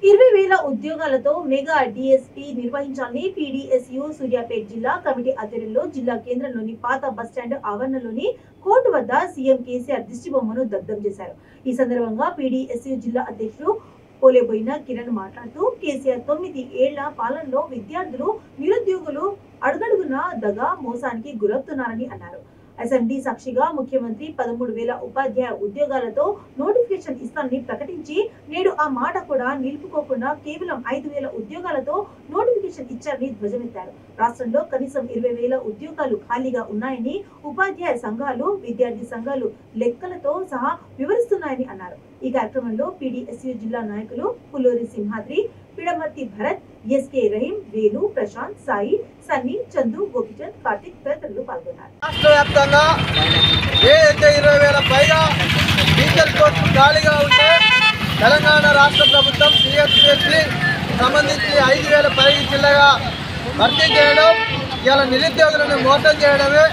20,000 ఉద్యోగాలతో mega DSP నిర్వహించాలని PDSU Suryapet జిల్లా committee ఆధ్వర్యంలో జిల్లా కేంద్రంలోని పాత బస్టాండ్ ఆవరణలోని కోర్టు వద్ద సీఎం కేసీఆర్ దిష్టిబొమ్మను దగ్ధం చేశారు. ఈ సందర్భంగా పీడీఎస్యూ జిల్లా అధ్యక్షుడు పోలేబోయిన కిరణ్ మాట్లాడుతూ కేసీఆర్ 9 ఏళ్ల పాలనలో విద్యార్థులు నిరుద్యోగులు అడుగడుగునా దగా మోసానికి గురవుతున్నారని అన్నారు. అసెంబ్లీ సాక్షిగా ముఖ్యమంత్రి 13,000 ఉపాధ్యాయ ఉద్యోగాలతో నోటిఫికేషన్ ఇస్తానని ప్రకటించి నేడు ఆ మాట కూడా నిలుపుకోకుండా కేవలం 5,000 ఉద్యోగాలతో నోటిఫికేషన్ ఇచ్చారని ధ్వజమెత్తారు. రాష్ట్రంలో కనీసం 20,000 ఉద్యోగాలు ఖాళీగా ఉన్నాయని ఉపాధ్యాయ సంఘాలు, విద్యార్థి సంఘాలు లెక్కలతో సహా వివరిస్తున్నాయని అన్నారు. ఈ కార్యక్రమంలో పీడీఎస్యూ జిల్లా నాయకులు పుల్లూరి సింహాద్రి, పిడమర్తి భరత్, ఎస్కే రహీం, వేలు, ప్రశాంత్, సాయి, సన్నీ, చందు, గోపిచంద్, కార్తిక్ తదితరులు పాల్గొన్నారు. రాష్ట్ర వ్యాప్తంగా ఏదైతే 20,000 పైగా టీచర్ పోస్టులు ఖాళీగా ఉంటే తెలంగాణ రాష్ట్ర ప్రభుత్వం టీఎస్పీఎస్సీ సంబంధించి 5,000 పైకి చిల్లగా భర్తీ చేయడం, ఇలా నిరుద్యోగులను మోసం చేయడమే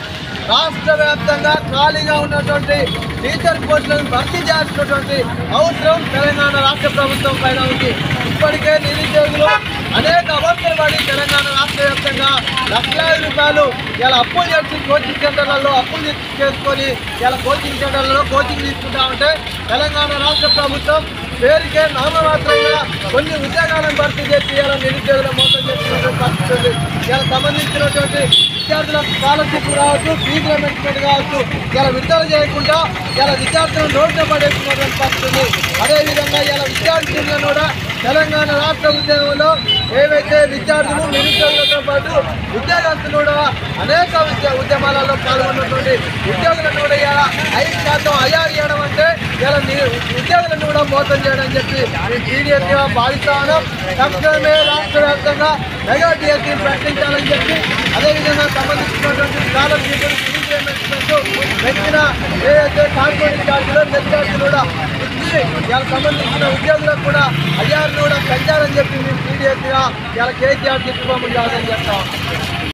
రాష్ట్ర వ్యాప్తంగా ఖాళీగా ఉన్నటువంటి టీచర్ పోస్టులను భర్తీ చేయాల్సినటువంటి అవసరం తెలంగాణ రాష్ట్ర ప్రభుత్వం పైన ఉంది. ఇప్పటికే నిరుద్యోగులు అనేక అవసరం పడి తెలంగాణ రాష్ట్ర వ్యాప్తంగా లక్షలాది రూపాయలు ఇలా అప్పులు చేసి కోచింగ్ సెంటర్లలో అప్పులు చేసుకొని ఇలా కోచింగ్ సెంటర్లలో కోచింగ్ తీసుకుంటా ఉంటే తెలంగాణ రాష్ట్ర ప్రభుత్వం పేరుకే నామమాత్రంగా కొన్ని ఉద్యోగాలను భర్తీ చేసి ఇలా నిరుద్యోగుల మోసం చేస్తున్నటువంటి పరిస్థితి ఉంది. ఇలా సంబంధించినటువంటి విద్యార్థుల స్కాలర్షిప్ కావచ్చు, ఫీజు రిమెంట్మెంట్ కావచ్చు, ఇలా విడుదల చేయకుండా ఇలా విద్యార్థులను రోడ్డున పడేస్తున్నటువంటి పరిస్థితి ఉంది. అదేవిధంగా ఇలా విద్యార్థులను కూడా తెలంగాణ రాష్ట్ర ఉద్యమంలో ఏవైతే విద్యార్థులు నిరుద్యోగులతో పాటు ఉద్యోగస్తులు కూడా అనేక ఉద్యమాలలో పాల్గొన్నటువంటి ఉద్యోగులను కూడా ఇలా 5% అయ్యారు చేయడం అంటే ఇలా ఉద్యోగులను కూడా మోసం చేయడం అని చెప్పి సీరియస్గా భావిస్తా ఉన్నాం. తక్షణమే రాష్ట్ర వ్యాప్తంగా మెగా డిఎస్సీ ప్రకటించాలని చెప్పి అదేవిధంగా సంబంధించినటువంటి స్కాలర్షిప్, ఫీజు రిమెంట్మెంట్ పెంచిన ఏదైతే కార్పొరేట్ ఛార్జీలో విద్యార్థులు కూడా ఇచ్చి ఇలా సంబంధించిన ఉద్యోగులకు కూడా అయ్యారును కూడా పెంచాలని చెప్పి మేము సీరియస్గా ఇలా కేసీఆర్ దిష్టిబొమ్మను కాదని చెప్తాం.